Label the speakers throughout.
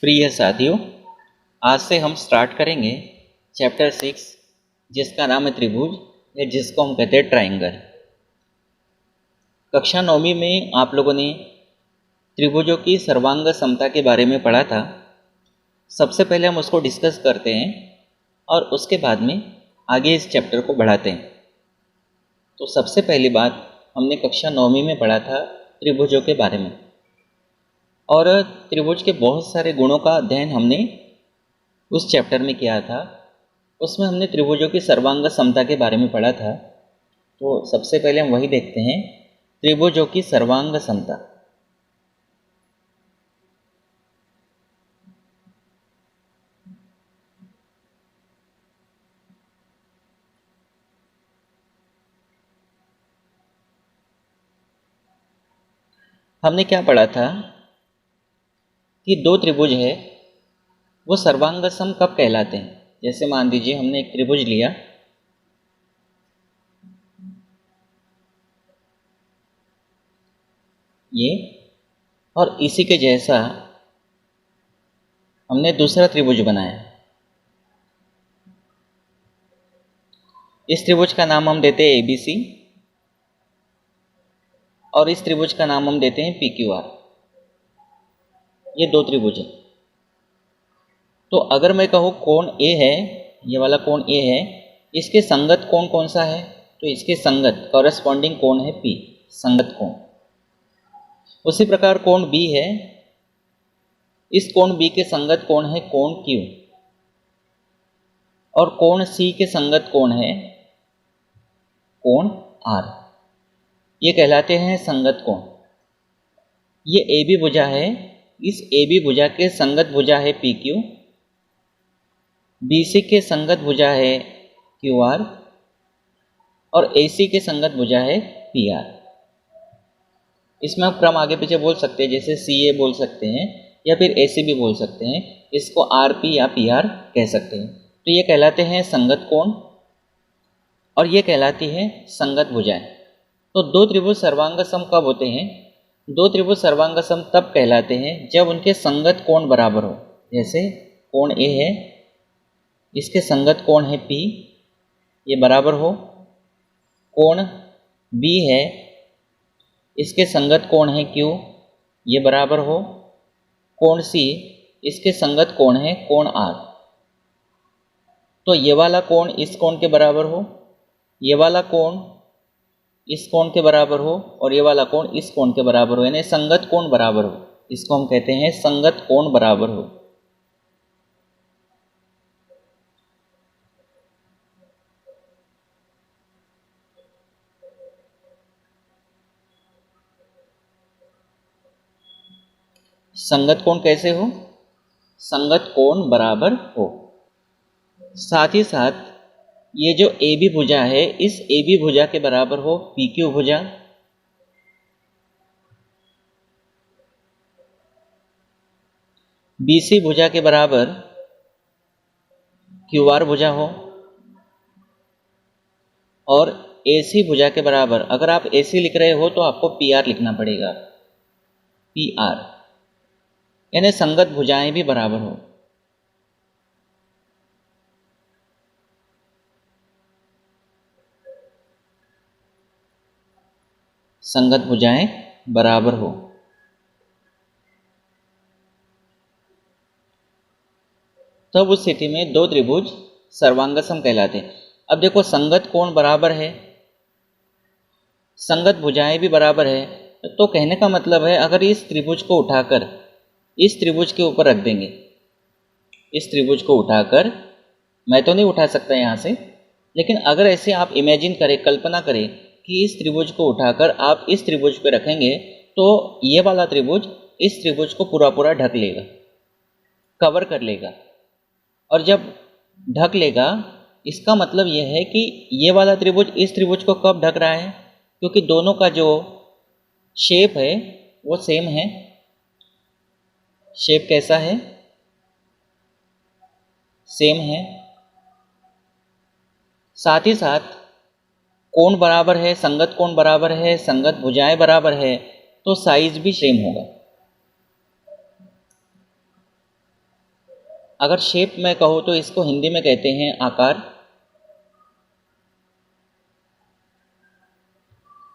Speaker 1: प्रिय साथियों, आज से हम स्टार्ट करेंगे चैप्टर 6 जिसका नाम है त्रिभुज या जिसको हम कहते हैं ट्राइंगल। कक्षा 9वीं में आप लोगों ने त्रिभुजों की सर्वांग समता के बारे में पढ़ा था। सबसे पहले हम उसको डिस्कस करते हैं और उसके बाद में आगे इस चैप्टर को बढ़ाते हैं। तो सबसे पहली बात हमने कक्षा 9वीं में पढ़ा था त्रिभुजों के बारे में, और त्रिभुज के बहुत सारे गुणों का अध्ययन हमने उस चैप्टर में किया था। उसमें हमने त्रिभुजों की सर्वांग समता के बारे में पढ़ा था। तो सबसे पहले हम वही देखते हैं, त्रिभुजों की सर्वांग समता। हमने क्या पढ़ा था कि दो त्रिभुज है वो सर्वांग सम कब कहलाते हैं। जैसे मान लीजिए हमने एक त्रिभुज लिया, ये, और इसी के जैसा हमने दूसरा त्रिभुज बनाया। इस त्रिभुज का नाम हम देते हैं ABC और इस त्रिभुज का नाम हम देते हैं PQR। ये दो त्रिभुज हैं। तो अगर मैं कहूँ कोण A है, ये वाला कोण A है, इसके संगत कोण कौन सा है, तो इसके संगत कॉरेस्पॉन्डिंग कोण है P, संगत कोण। उसी प्रकार कोण B है, इस कोण B के संगत कोण है कोण Q, और कोण C के संगत कोण है कोण R। ये कहलाते हैं संगत कोण। ये AB भुजा है, इस AB भुजा के संगत भुजा है PQ, BC के संगत भुजा है QR, और AC के संगत भुजा है PR। इसमें हम क्रम आगे पीछे बोल सकते हैं, जैसे CA बोल सकते हैं या फिर AC भी बोल सकते हैं। इसको RP या PR कह सकते हैं। तो ये कहलाते हैं संगत कोण और ये कहलाती है संगत भुजाएं। तो दो त्रिभुज सर्वांग सम कब होते हैं? दो त्रिभुज सर्वांग सम तब कहलाते हैं जब उनके संगत कोण बराबर हो। जैसे कोण A है, इसके संगत कोण है P, ये बराबर हो। कोण B है, इसके संगत कोण है Q, ये बराबर हो। कोण C, इसके संगत कोण है कोण R। तो ये वाला कोण इस कोण के बराबर हो, ये वाला कोण इस कोण के बराबर हो, और ये वाला कोण इस कोण के बराबर हो, यानी संगत कोण बराबर हो। इसको हम कहते हैं संगत कोण बराबर हो। संगत कोण कैसे हो? संगत कोण बराबर हो। साथ ही साथ ये जो AB भुजा है, इस AB भुजा के बराबर हो PQ भुजा, BC भुजा के बराबर QR भुजा हो, और AC भुजा के बराबर, अगर आप AC लिख रहे हो तो आपको PR लिखना पड़ेगा, PR, यानी संगत भुजाएं भी बराबर हो। संगत भुजाएं बराबर हो। तब उस स्थिति में दो त्रिभुज सर्वांग सम कहलाते हैं। अब देखो, संगत कोण बराबर है, संगत भुजाएं भी बराबर है, तो कहने का मतलब है अगर इस त्रिभुज को उठाकर इस त्रिभुज के ऊपर रख देंगे, इस त्रिभुज को उठाकर, मैं तो नहीं उठा सकता यहाँ से, लेकिन अगर ऐसे आप इमेजिन करें, कल्पना करें कि इस त्रिभुज को उठाकर आप इस त्रिभुज पर रखेंगे, तो ये वाला त्रिभुज इस त्रिभुज को पूरा पूरा ढक लेगा, कवर कर लेगा। और जब ढक लेगा, इसका मतलब यह है कि ये वाला त्रिभुज इस त्रिभुज को कब ढक रहा है, क्योंकि दोनों का जो शेप है वो सेम है। शेप कैसा है? सेम है। साथ ही साथ कोण बराबर है, संगत कोण बराबर है, संगत भुजाएं बराबर है, तो साइज भी सेम होगा। अगर शेप में कहूँ तो इसको हिंदी में कहते हैं आकार,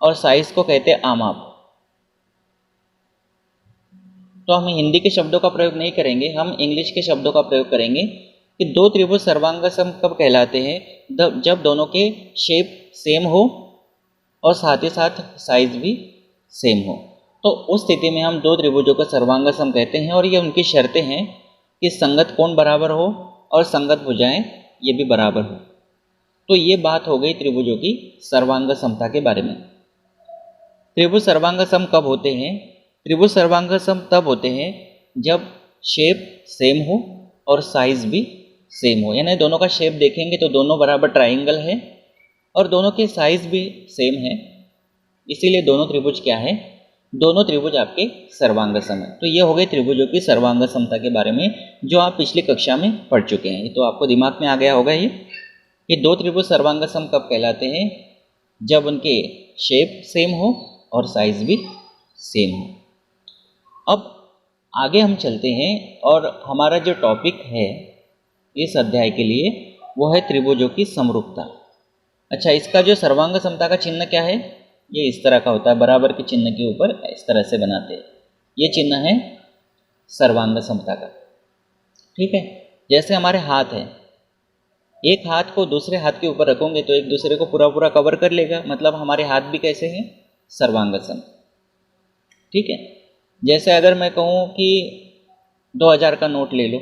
Speaker 1: और साइज को कहते हैं आमाप। तो हम हिंदी के शब्दों का प्रयोग नहीं करेंगे, हम इंग्लिश के शब्दों का प्रयोग करेंगे कि दो त्रिभुज सर्वांगसम कब कहलाते हैं, जब दोनों के शेप सेम हो और साथ ही साथ साइज भी सेम हो। तो उस स्थिति में हम दो त्रिभुजों को सर्वांगसम कहते हैं, और ये उनकी शर्तें हैं कि संगत कोण बराबर हो और संगत भुजाएं ये भी बराबर हो। तो ये बात हो गई त्रिभुजों की सर्वांगसमता के बारे में। त्रिभुज सर्वांगसम कब होते हैं? त्रिभुज सर्वांगसम तब होते हैं जब शेप सेम हो और साइज भी सेम हो, यानी दोनों का शेप देखेंगे तो दोनों बराबर ट्राइंगल है और दोनों के साइज भी सेम है, इसीलिए दोनों त्रिभुज क्या है, दोनों त्रिभुज आपके सर्वांगसम है। तो ये हो गए त्रिभुजों की सर्वांगसमता के बारे में, जो आप पिछली कक्षा में पढ़ चुके हैं। ये तो आपको दिमाग में आ गया होगा ये कि दो त्रिभुज सर्वांगसम कब कहलाते हैं, जब उनके शेप सेम हो और साइज भी सेम हो। अब आगे हम चलते हैं और हमारा जो टॉपिक है इस अध्याय के लिए वो है त्रिभुजों की समरूपता। अच्छा, इसका जो सर्वांगसमता का चिन्ह क्या है, ये इस तरह का होता है, बराबर के चिन्ह के ऊपर इस तरह से बनाते हैं, ये चिन्ह है सर्वांगसमता का। ठीक है, जैसे हमारे हाथ है, एक हाथ को दूसरे हाथ के ऊपर रखोगे तो एक दूसरे को पूरा पूरा कवर कर लेगा, मतलब हमारे हाथ भी कैसे हैं, सर्वांगसम। ठीक है, जैसे अगर मैं कहूँ कि 2000 का नोट ले लो,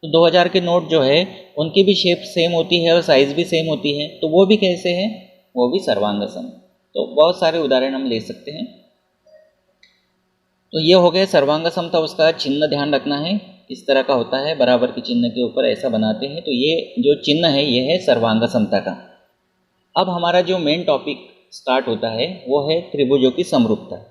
Speaker 1: तो 2000 के नोट जो है उनकी भी शेप सेम होती है और साइज़ भी सेम होती है, तो वो भी कैसे हैं, वो भी सर्वांगसम। तो बहुत सारे उदाहरण हम ले सकते हैं। तो ये हो गए सर्वांगसमता, उसका चिन्ह ध्यान रखना है, इस तरह का होता है, बराबर के चिन्ह के ऊपर ऐसा बनाते हैं। तो ये जो चिन्ह है ये है सर्वांगसमता का। अब हमारा जो मेन टॉपिक स्टार्ट होता है वो है त्रिभुजों की समरूपता।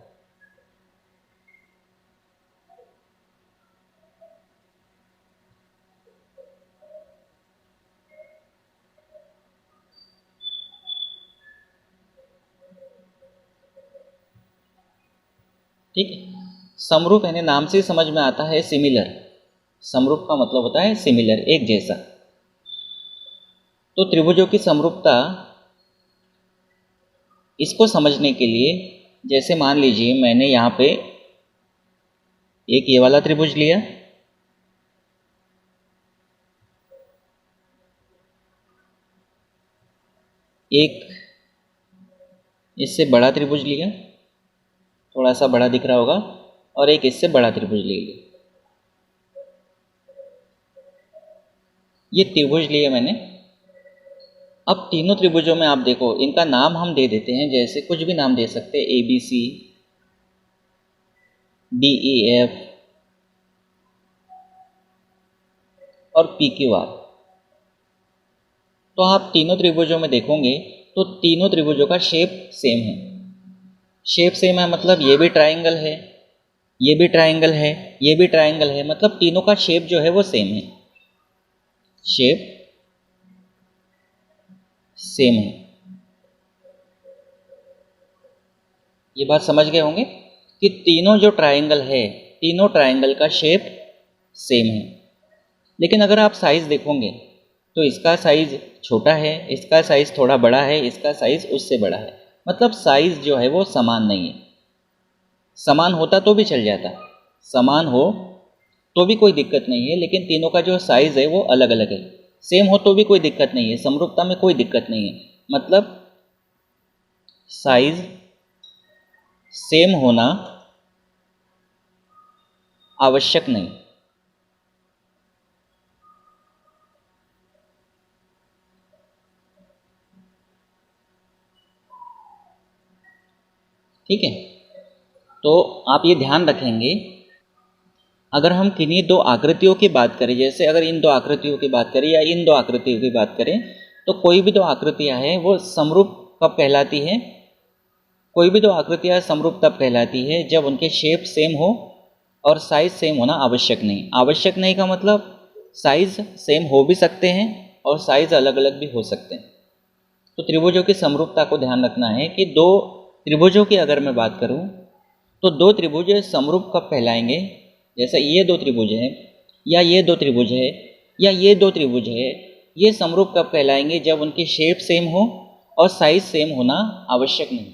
Speaker 1: ठीक है, समरूप यानी नाम से समझ में आता है सिमिलर। समरूप का मतलब होता है सिमिलर, एक जैसा। तो त्रिभुजों की समरूपता, इसको समझने के लिए जैसे मान लीजिए मैंने यहाँ पे एक ये वाला त्रिभुज लिया, एक इससे बड़ा त्रिभुज लिया, थोड़ा सा बड़ा दिख रहा होगा, और एक इससे बड़ा त्रिभुज ले लिया। ये त्रिभुज लिए मैंने। अब तीनों त्रिभुजों में आप देखो, इनका नाम हम दे देते हैं, जैसे कुछ भी नाम दे सकते हैं, ABC, DEF और PQR। तो आप तीनों त्रिभुजों में देखोगे तो तीनों त्रिभुजों का शेप सेम है। शेप सेम है मतलब ये भी ट्राइंगल है, ये भी ट्राइंगल है, ये भी ट्राइंगल है, मतलब तीनों का शेप जो है वो सेम है, शेप सेम है। ये बात समझ गए होंगे कि तीनों जो ट्राइंगल है, तीनों ट्राइंगल का शेप सेम है। लेकिन अगर आप साइज देखोगे तो इसका साइज छोटा है, इसका साइज थोड़ा बड़ा है, इसका साइज उससे बड़ा है, मतलब साइज जो है वो समान नहीं है। समान होता तो भी चल जाता, समान हो तो भी कोई दिक्कत नहीं है, लेकिन तीनों का जो साइज है वो अलग अलग है। सेम हो तो भी कोई दिक्कत नहीं है, समरूपता में कोई दिक्कत नहीं है, मतलब साइज सेम होना आवश्यक नहीं। ठीक है, तो आप ये ध्यान रखेंगे, अगर हम किन्हीं दो आकृतियों की बात करें, जैसे अगर इन दो आकृतियों की बात करें या इन दो आकृतियों की बात करें, तो कोई भी दो आकृतियां हैं वो समरूप कब कहलाती है, कोई भी दो आकृतियां समरूप तब कहलाती है जब उनके शेप सेम हो और साइज सेम होना आवश्यक नहीं। आवश्यक नहीं का मतलब साइज सेम हो भी सकते हैं और साइज अलग अलग भी हो सकते हैं। तो त्रिभुजों की समरूपता को ध्यान रखना है कि दो त्रिभुजों की अगर मैं बात करूं तो दो त्रिभुज समरूप कब कहलाएंगे, जैसे ये दो त्रिभुज हैं या ये दो त्रिभुज है, या ये दो त्रिभुज है, ये समरूप कब कहलाएंगे? जब उनकी शेप सेम हो और साइज सेम होना आवश्यक नहीं।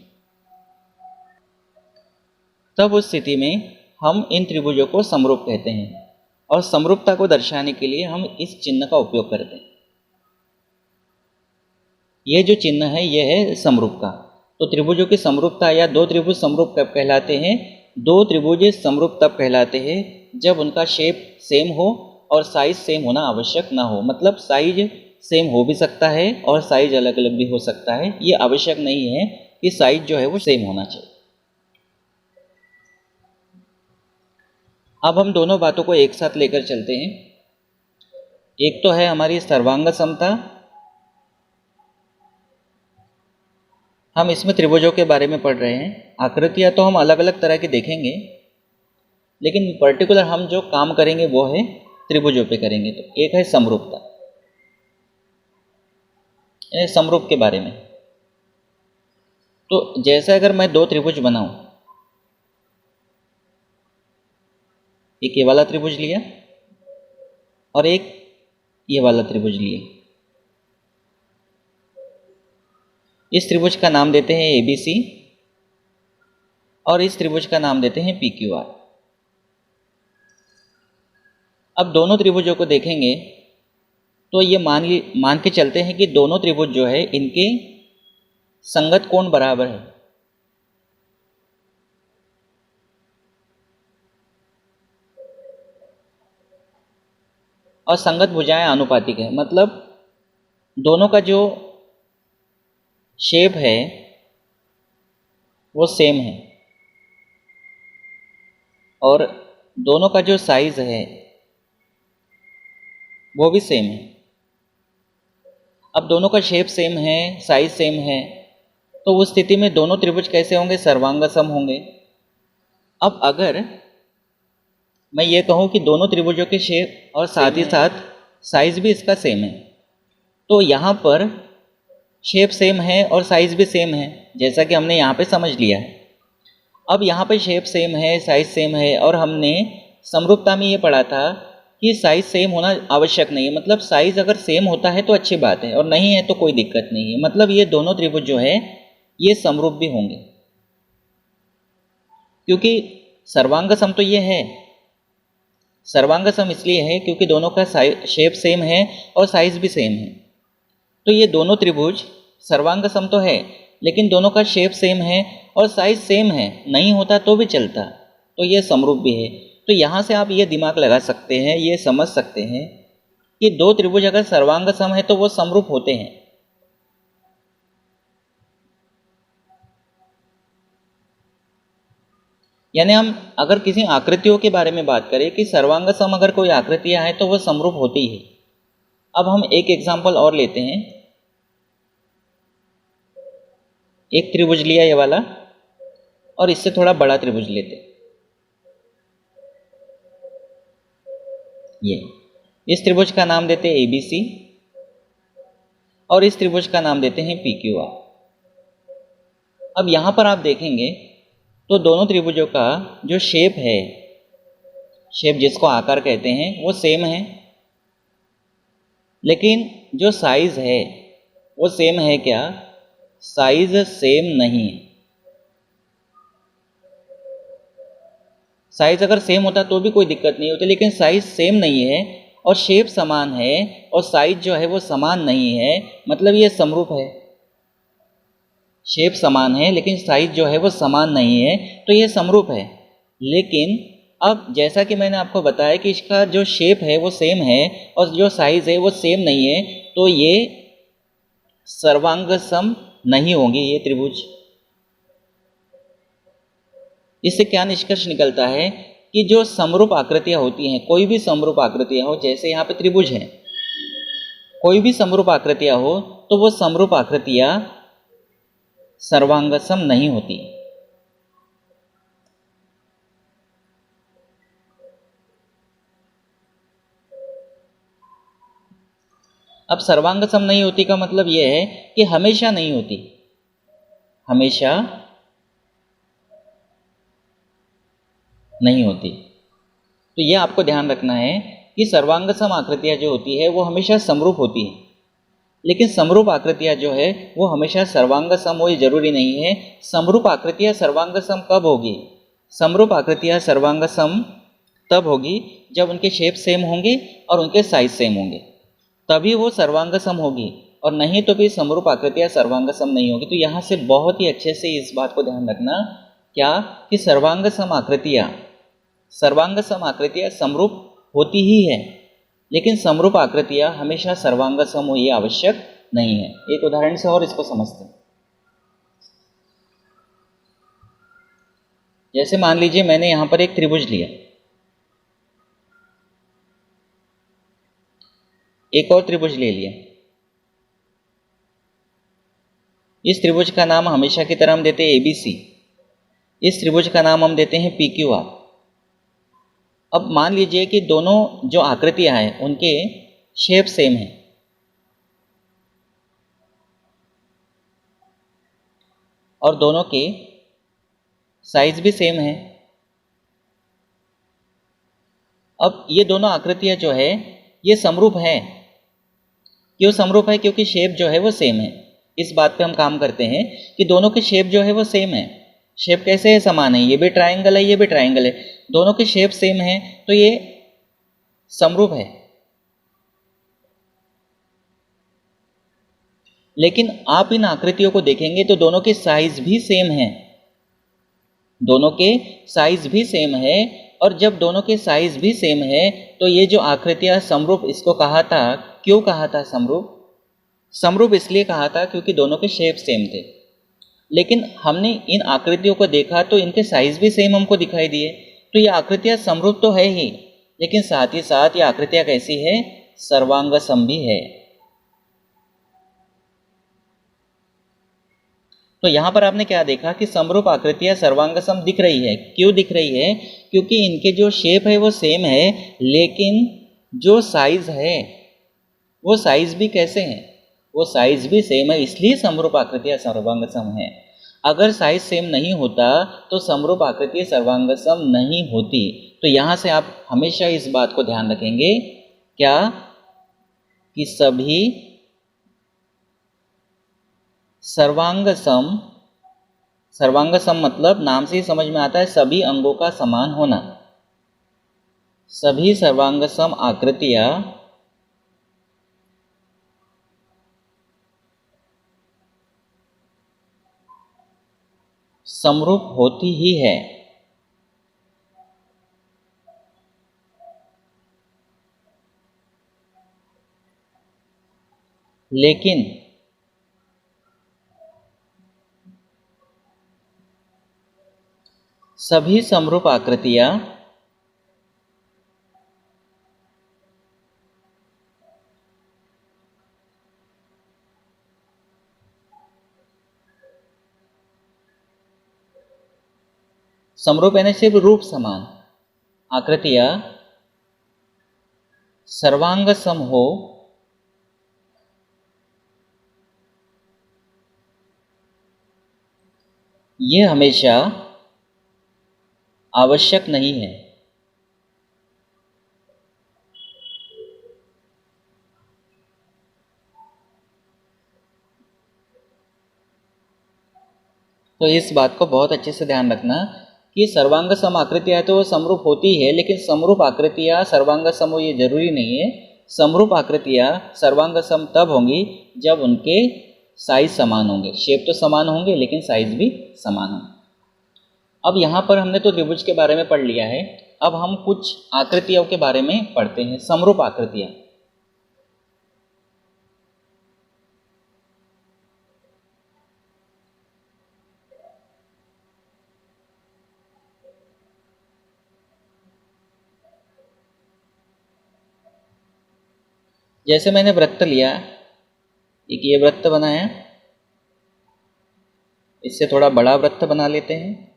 Speaker 1: तब उस स्थिति में हम इन त्रिभुजों को समरूप कहते हैं और समरूपता को दर्शाने के लिए हम इस चिन्ह का उपयोग करते हैं। ये जो चिन्ह है ये है समरूप का। तो त्रिभुजों की समरूपता या दो त्रिभुज समरूप कब कहलाते हैं? दो त्रिभुज समरूप तब कहलाते हैं जब उनका शेप सेम हो और साइज सेम होना आवश्यक ना हो। मतलब साइज सेम हो भी सकता है और साइज अलग अलग भी हो सकता है, ये आवश्यक नहीं है कि साइज जो है वो सेम होना चाहिए। अब हम दोनों बातों को एक साथ लेकर चलते हैं। एक तो है हमारी सर्वांग समता, हम इसमें त्रिभुजों के बारे में पढ़ रहे हैं। आकृतियाँ तो हम अलग अलग तरह की देखेंगे, लेकिन पर्टिकुलर हम जो काम करेंगे वो है त्रिभुजों पे करेंगे। तो एक है समरूपता, समरूप के बारे में। तो जैसे अगर मैं दो त्रिभुज बनाऊं, एक ये वाला त्रिभुज लिया और एक ये वाला त्रिभुज लिया, इस त्रिभुज का नाम देते हैं ABC और इस त्रिभुज का नाम देते हैं PQR। अब दोनों त्रिभुजों को देखेंगे तो ये मान के चलते हैं कि दोनों त्रिभुज जो है इनके संगत कोण बराबर है। और संगत भुजाएं आनुपातिक है, मतलब दोनों का जो शेप है वो सेम है और दोनों का जो साइज है वो भी सेम है। अब दोनों का शेप सेम है, साइज सेम है, तो उस स्थिति में दोनों त्रिभुज कैसे होंगे? सर्वांग सम होंगे। अब अगर मैं ये कहूँ कि दोनों त्रिभुजों के शेप और साथ ही साथ साइज भी इसका सेम है, तो यहाँ पर शेप सेम है और साइज भी सेम है, जैसा कि हमने यहाँ पे समझ लिया है। अब यहाँ पे शेप सेम है, साइज सेम है और हमने समरूपता में ये पढ़ा था कि साइज सेम होना आवश्यक नहीं है। मतलब साइज अगर सेम होता है तो अच्छी बात है और नहीं है तो कोई दिक्कत नहीं है। मतलब ये दोनों त्रिभुज जो है ये समरूप भी होंगे, क्योंकि सर्वांग सम तो ये है। सर्वांग सम इसलिए है क्योंकि दोनों का शेप सेम है और साइज भी सेम है। तो ये दोनों त्रिभुज सर्वांग सम तो है, लेकिन दोनों का शेप सेम है और साइज सेम है, नहीं होता तो भी चलता, तो ये समरूप भी है। तो यहाँ से आप ये दिमाग लगा सकते हैं, ये समझ सकते हैं कि दो त्रिभुज अगर सर्वांग सम है तो वो समरूप होते हैं। यानी हम अगर किसी आकृतियों के बारे में बात करें कि सर्वांग सम अगर कोई आकृतियां हैं तो वो समरूप होती है। अब हम एक एग्जाम्पल और लेते हैं। एक त्रिभुज लिया ये वाला और इससे थोड़ा बड़ा त्रिभुज लेते, ये इस त्रिभुज का नाम देते हैं ABC और इस त्रिभुज का नाम देते हैं PQR। अब यहाँ पर आप देखेंगे तो दोनों त्रिभुजों का जो शेप है, शेप जिसको आकार कहते हैं, वो सेम है, लेकिन जो साइज है वो सेम है क्या? साइज सेम नहीं है। साइज अगर सेम होता तो भी कोई दिक्कत नहीं होती, लेकिन साइज सेम नहीं है और शेप समान है और साइज जो है वो समान नहीं है, मतलब ये समरूप है। शेप समान है लेकिन साइज जो है वो समान नहीं है, तो ये समरूप है। लेकिन अब जैसा कि मैंने आपको बताया कि इसका जो शेप है वो सेम है और जो साइज है वो सेम नहीं है, तो ये सर्वांग सम नहीं होंगे ये त्रिभुज। इससे क्या निष्कर्ष निकलता है कि जो समरूप आकृतियां होती हैं, कोई भी समरूप आकृतियां हो, जैसे यहाँ पे त्रिभुज है, कोई भी समरूप आकृतियां हो तो वो समरूप आकृतियां सर्वांग सम नहीं होती। अब सर्वांग सम नहीं होती का मतलब यह है कि हमेशा नहीं होती, हमेशा नहीं होती। तो यह आपको ध्यान रखना है कि सर्वांग सम आकृतियाँ जो होती है वो हमेशा समरूप होती है, लेकिन समरूप आकृतियाँ जो है वो हमेशा सर्वांग सम हो, ये जरूरी नहीं है। समरूप आकृतियाँ सर्वांग सम कब होगी? समरूप आकृतियाँ सर्वांग सम तब होगी जब उनके शेप सेम होंगे और उनके साइज सेम होंगे, तभी वो सर्वांग सम होगी, और नहीं तो भी समरूप आकृतियाँ सर्वांग सम नहीं होगी। तो यहाँ से बहुत ही अच्छे से इस बात को ध्यान रखना, क्या कि सर्वांग सम आकृतियाँ समरूप होती ही है, लेकिन समरूप आकृतियाँ हमेशा सर्वांग सम हो ये आवश्यक नहीं है। एक उदाहरण से और इसको समझते हैं। जैसे मान लीजिए मैंने यहाँ पर एक त्रिभुज लिया, एक और त्रिभुज ले लिया। इस त्रिभुज का नाम हमेशा की तरह हम देते हैं ABC, इस त्रिभुज का नाम हम देते हैं PQR। अब मान लीजिए कि दोनों जो आकृतियां हैं उनके शेप सेम है, और दोनों के साइज भी सेम है। अब ये दोनों आकृतियां जो है ये समरूप है। क्यों समरूप है? क्योंकि शेप जो है वो सेम है। इस बात पे हम काम करते हैं कि दोनों के शेप जो है वो सेम है। शेप कैसे है? समान है। ये भी ट्रायंगल है, ये भी ट्रायंगल है, दोनों के शेप सेम है, तो ये समरूप है। लेकिन आप इन आकृतियों को देखेंगे तो दोनों के साइज भी सेम है, दोनों के साइज भी सेम है। और जब दोनों के साइज भी सेम है तो ये जो आकृतियां समरूप, इसको कहा था, क्यों कहा था समरूप? समरूप इसलिए कहा था क्योंकि दोनों के शेप सेम थे। लेकिन हमने इन आकृतियों को देखा तो इनके साइज भी सेम हमको दिखाई दिए, तो ये आकृतियां समरूप तो है ही, लेकिन साथ ही साथ ये आकृतियां कैसी है? सर्वांग सम भी है। तो यहाँ पर आपने क्या देखा कि समरूप आकृतियां सर्वांग सम दिख रही है। क्यों दिख रही है? क्योंकि इनके जो शेप है वो सेम है, लेकिन जो साइज है वो साइज भी कैसे हैं? वो साइज भी सेम है, इसलिए समरूप आकृतियां सर्वांग सम है। अगर साइज सेम नहीं होता तो समरूप आकृतियां सर्वांग सम नहीं होती। तो यहाँ से आप हमेशा इस बात को ध्यान रखेंगे, क्या कि सभी सर्वांग सम मतलब नाम से ही समझ में आता है सभी अंगों का समान होना। सभी सर्वांग सम आकृतियां समरूप होती ही है। लेकिन सभी समरूप आकृतियां समरूप यानी सिर्फ रूप समान, आकृतियां सर्वांग सम हो ये हमेशा आवश्यक नहीं है। तो इस बात को बहुत अच्छे से ध्यान रखना कि सर्वांग सम आकृतियां तो समरूप होती है, लेकिन समरूप आकृतियां सर्वांग सम हो ये जरूरी नहीं है। समरूप आकृतियां सर्वांग सम तब होंगी जब उनके साइज समान होंगे। शेप तो समान होंगे लेकिन साइज भी समान होंगे। अब यहाँ पर हमने तो त्रिभुज के बारे में पढ़ लिया है, अब हम कुछ आकृतियों के बारे में पढ़ते हैं, समरूप आकृतियां। जैसे मैंने वृत्त लिया, एक ये वृत्त बनाया, इससे थोड़ा बड़ा वृत्त बना लेते हैं,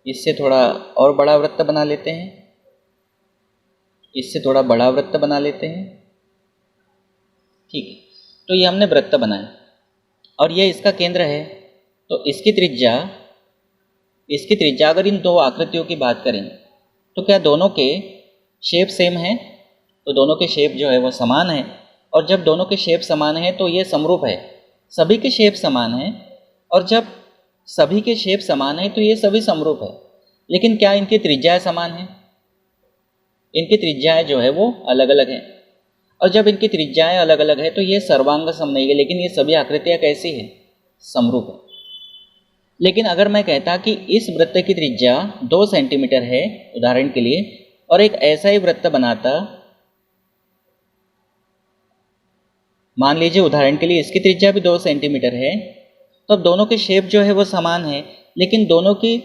Speaker 1: इससे थोड़ा और बड़ा वृत्त बना लेते हैं, इससे थोड़ा बड़ा वृत्त बना लेते हैं। ठीक है, तो ये हमने वृत्त बनाया और ये इसका केंद्र है। तो इसकी त्रिज्या अगर इन दो आकृतियों की बात करें तो क्या दोनों के शेप सेम है? तो दोनों के शेप जो है वो समान है, और जब दोनों के शेप समान है तो ये समरूप है। सभी के शेप समान है, और जब सभी के शेप समान है तो ये सभी समरूप है। लेकिन क्या इनकी त्रिज्याएं समान हैं? इनकी त्रिज्याएं जो है वो अलग अलग हैं, और जब इनकी त्रिज्याएं अलग अलग है तो ये सर्वांग सम नहीं है। लेकिन ये सभी आकृतियाँ कैसी है? समरूप है। लेकिन अगर मैं कहता कि इस वृत्त की त्रिज्या 2 सेंटीमीटर है उदाहरण के लिए, और एक ऐसा ही वृत्त बनाता, मान लीजिए उदाहरण के लिए इसकी त्रिज्या भी 2 सेंटीमीटर है, तो अब दोनों के शेप जो है वो समान है, लेकिन दोनों की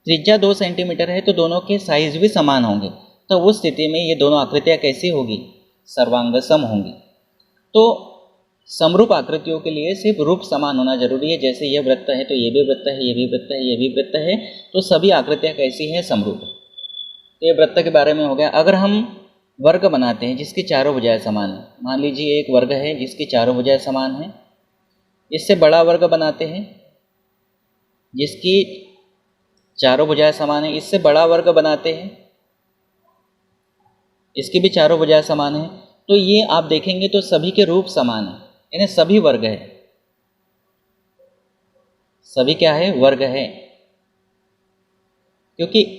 Speaker 1: त्रिज्या 2 सेंटीमीटर है तो दोनों के साइज भी समान होंगे। तो उस स्थिति में ये दोनों आकृतियाँ कैसी होगी? सर्वांग सम होंगी। तो समरूप आकृतियों के लिए सिर्फ रूप समान होना जरूरी है। जैसे ये वृत्त है तो ये भी वृत्त है, ये भी वृत्त है, ये भी वृत्त है, तो सभी आकृतियाँ कैसी हैं? समरूप। तो ये वृत्त के बारे में हो गया। अगर हम वर्ग बनाते हैं जिसकी चारों भुजाएं समान है, मान लीजिए एक वर्ग है जिसकी चारों भुजाएं समान हैं, इससे बड़ा वर्ग बनाते हैं जिसकी चारों भुजाएं समान है, इससे बड़ा वर्ग बनाते हैं, इसकी भी चारों भुजाएं समान है, तो ये आप देखेंगे तो सभी के रूप समान है, यानी सभी वर्ग है। सभी क्या है? वर्ग है। क्योंकि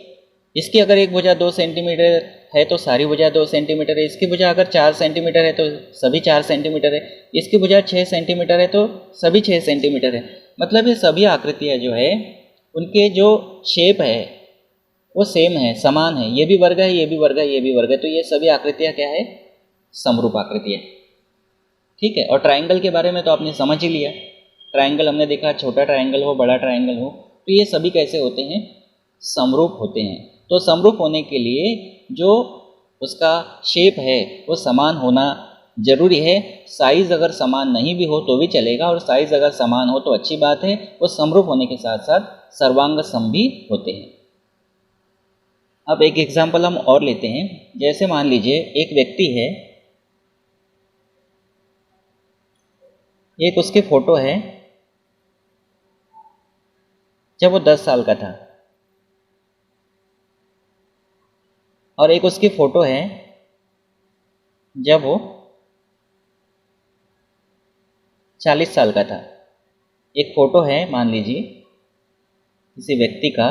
Speaker 1: इसकी अगर एक भुजा 2 सेंटीमीटर है तो सारी भुजा 2 सेंटीमीटर है, इसकी भुजा अगर 4 सेंटीमीटर है तो सभी 4 सेंटीमीटर है, इसकी भुजा 6 सेंटीमीटर है तो सभी 6 सेंटीमीटर है। मतलब ये सभी आकृतियाँ जो है उनके जो शेप है वो सेम है, समान है। ये भी वर्ग है, ये भी वर्ग है, ये भी वर्ग है, तो ये सभी आकृतियाँ क्या है? समरूप आकृतियाँ। ठीक है। और ट्राइंगल के बारे में तो आपने समझ ही लिया। ट्राइंगल हमने देखा, छोटा ट्राइंगल हो बड़ा ट्राइंगल हो, तो ये सभी कैसे होते हैं? समरूप होते हैं। तो समरूप होने के लिए जो उसका शेप है वो समान होना जरूरी है। साइज़ अगर समान नहीं भी हो तो भी चलेगा, और साइज़ अगर समान हो तो अच्छी बात है। वो समरूप होने के साथ साथ सर्वांग सम भी होते हैं। अब एक एग्जाम्पल हम और लेते हैं। जैसे मान लीजिए एक व्यक्ति है, एक उसकी फ़ोटो है जब वो 10 साल का था, और एक उसकी फ़ोटो है जब वो 40 साल का था। एक फ़ोटो है मान लीजिए किसी व्यक्ति का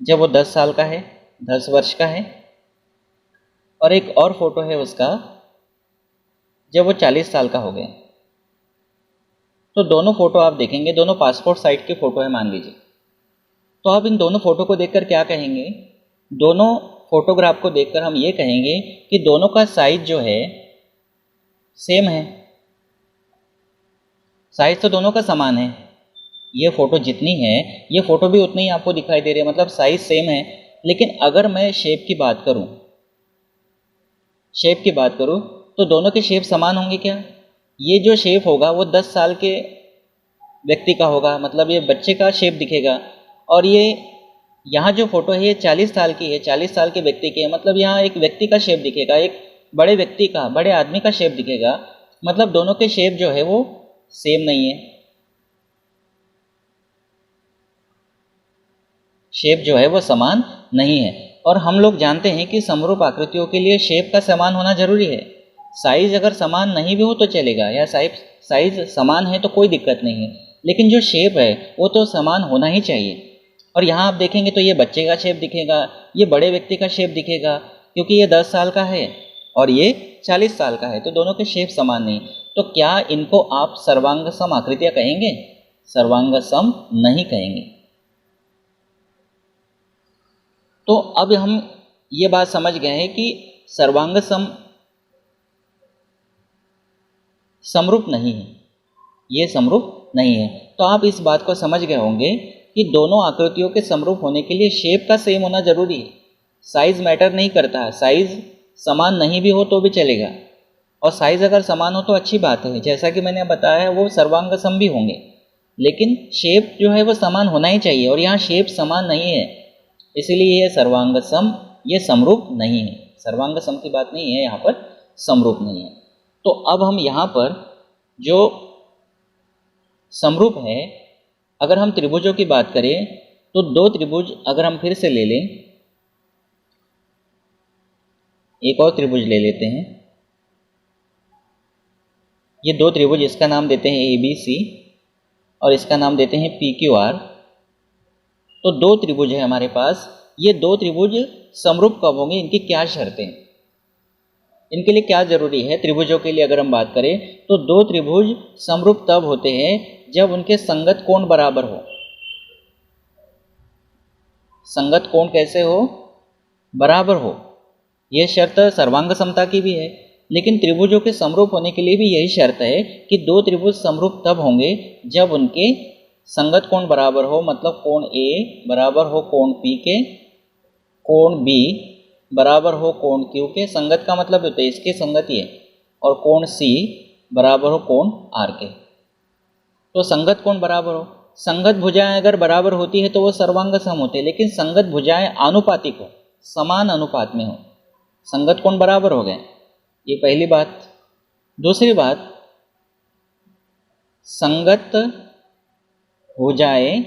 Speaker 1: जब वो 10 साल का है, 10 वर्ष का है, और एक और फ़ोटो है उसका जब वो 40 साल का हो गया। तो दोनों फ़ोटो आप देखेंगे, दोनों पासपोर्ट साइज की फ़ोटो है मान लीजिए। तो आप इन दोनों फ़ोटो को देखकर क्या कहेंगे? दोनों फोटोग्राफ को देखकर हम ये कहेंगे कि दोनों का साइज जो है सेम है। साइज तो दोनों का समान है। ये फ़ोटो जितनी है ये फ़ोटो भी उतनी ही आपको दिखाई दे रही है, मतलब साइज सेम है। लेकिन अगर मैं शेप की बात करूं, तो दोनों के शेप समान होंगे क्या? ये जो शेप होगा वो 10 साल के व्यक्ति का होगा, मतलब ये बच्चे का शेप दिखेगा। और ये यहाँ जो फ़ोटो है ये 40 साल की है, 40 साल के व्यक्ति की है, मतलब यहाँ एक व्यक्ति का शेप दिखेगा, एक बड़े व्यक्ति का, बड़े आदमी का शेप दिखेगा। मतलब दोनों के शेप जो है वो सेम नहीं है, शेप जो है वो समान नहीं है। और हम लोग जानते हैं कि समरूप आकृतियों के लिए शेप का समान होना जरूरी है। साइज अगर समान नहीं भी हो तो चलेगा, या साइज समान है तो कोई दिक्कत नहीं है, लेकिन जो शेप है वो तो समान होना ही चाहिए। और यहाँ आप देखेंगे तो ये बच्चे का शेप दिखेगा, ये बड़े व्यक्ति का शेप दिखेगा, क्योंकि ये 10 साल का है और ये 40 साल का है, तो दोनों के शेप समान नहीं। तो क्या इनको आप सर्वांग सम आकृतियाँ कहेंगे? सर्वांग सम नहीं कहेंगे। तो अब हम ये बात समझ गए हैं कि सर्वांग सम समरूप नहीं है, ये समरूप नहीं है। तो आप इस बात को समझ गए होंगे कि दोनों आकृतियों के समरूप होने के लिए शेप का सेम होना जरूरी है। साइज मैटर नहीं करता, साइज समान नहीं भी हो तो भी चलेगा, और साइज अगर समान हो तो अच्छी बात है। जैसा कि मैंने बताया वो सर्वांग सम भी होंगे, लेकिन शेप जो है वो समान होना ही चाहिए, और यहाँ शेप समान नहीं है, इसीलिए ये सर्वांग सम, ये समरूप नहीं है। सर्वांग सम की बात नहीं है, यहाँ पर समरूप नहीं है। तो अब हम यहाँ पर जो समरूप है, अगर हम त्रिभुजों की बात करें तो दो त्रिभुज अगर हम फिर से ले लें एक और त्रिभुज ले लेते हैं। ये दो त्रिभुज, इसका नाम देते हैं ABC और इसका नाम देते हैं PQR। तो दो त्रिभुज है हमारे पास। ये दो त्रिभुज समरूप कब होंगे, इनकी क्या शर्तें हैं, इनके लिए क्या जरूरी है। त्रिभुजों के लिए अगर हम बात करें तो दो त्रिभुज समरूप तब होते हैं जब उनके संगत कोण बराबर हो। संगत कोण कैसे हो, बराबर हो। यह शर्त सर्वांग समता की भी है, लेकिन त्रिभुजों के समरूप होने के लिए भी यही शर्त है कि दो त्रिभुज समरूप तब होंगे जब उनके संगत कोण बराबर हो। मतलब कोण A बराबर हो कोण P के, कोण B बराबर हो कोण Q के। संगत का मतलब होता है इसके संगत ये, और कोण C बराबर हो कोण R के। तो संगत कोण बराबर हो। संगत भुजाएं अगर बराबर होती है तो वो सर्वांग सम होते हैं, लेकिन संगत भुजाएं आनुपातिक हो, समान अनुपात में हो। संगत कोण बराबर हो गए, ये पहली बात। दूसरी बात, संगत भुजाएं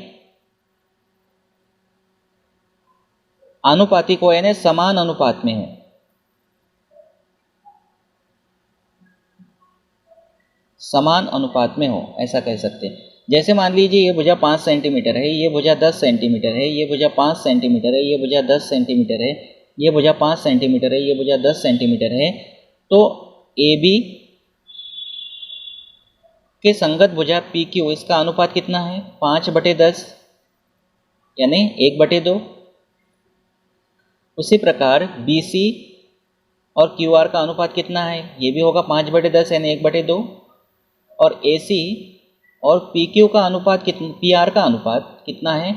Speaker 1: आनुपातिक हो, यानी समान अनुपात में हो। समान अनुपात में हो, ऐसा कह सकते हैं। जैसे मान लीजिए ये भुजा 5 सेंटीमीटर है, ये भुजा 10 सेंटीमीटर है, ये भुजा 5 सेंटीमीटर है, ये भुजा 10 सेंटीमीटर है, ये भुजा 5 सेंटीमीटर है, ये भुजा 10 सेंटीमीटर है। तो AB के संगत भुजा PQ, इसका अनुपात कितना है, 5/10 यानी 1/2। उसी प्रकार BC और QR का अनुपात कितना है, ये भी होगा 5/10 यानी 1/2। और AC और PQ का अनुपात कितना, PR का अनुपात कितना है,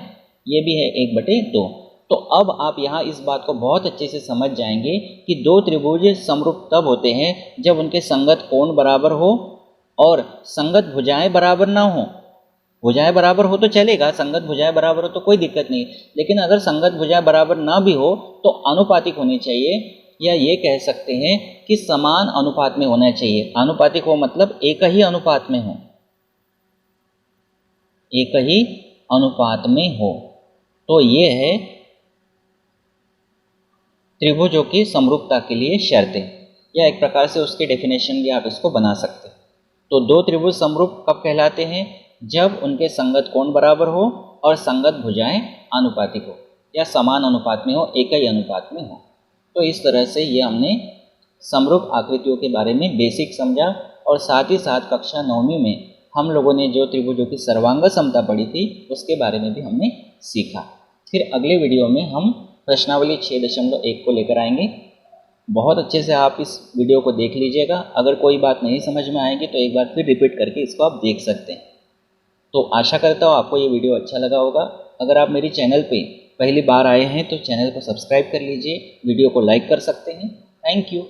Speaker 1: ये भी है 1/2। तो अब आप यहाँ इस बात को बहुत अच्छे से समझ जाएंगे कि दो त्रिभुज समरूप तब होते हैं जब उनके संगत कोण बराबर हो और संगत भुजाएं बराबर ना हो। भुजाएं बराबर हो तो चलेगा, संगत भुजाएं बराबर हो तो कोई दिक्कत नहीं, लेकिन अगर संगत भुजाएं बराबर ना भी हो तो अनुपातिक होनी चाहिए, या ये कह सकते हैं कि समान अनुपात में होना चाहिए। अनुपातिक हो मतलब एक ही अनुपात में हो, एक ही अनुपात में हो। तो ये है त्रिभुजों की समरूपता के लिए शर्तें, या एक प्रकार से उसके डेफिनेशन भी आप इसको बना सकते हैं। तो दो त्रिभुज समरूप कब कहलाते हैं, जब उनके संगत कोण बराबर हो और संगत भुजाएं आनुपातिक हो या समान अनुपात में हो, एक ही अनुपात में हो। तो इस तरह से ये हमने समरूप आकृतियों के बारे में बेसिक समझा, और साथ ही साथ कक्षा 9वीं में हम लोगों ने जो त्रिभुजों की सर्वांग समता पढ़ी थी उसके बारे में भी हमने सीखा। फिर अगले वीडियो में हम प्रश्नावली 6.1 को लेकर आएंगे। बहुत अच्छे से आप इस वीडियो को देख लीजिएगा। अगर कोई बात नहीं समझ में आएगी तो एक बार फिर रिपीट करके इसको आप देख सकते हैं। तो आशा करता हूँ आपको ये वीडियो अच्छा लगा होगा। अगर आप मेरी चैनल पे पहली बार आए हैं तो चैनल को सब्सक्राइब कर लीजिए, वीडियो को लाइक कर सकते हैं। Thank you.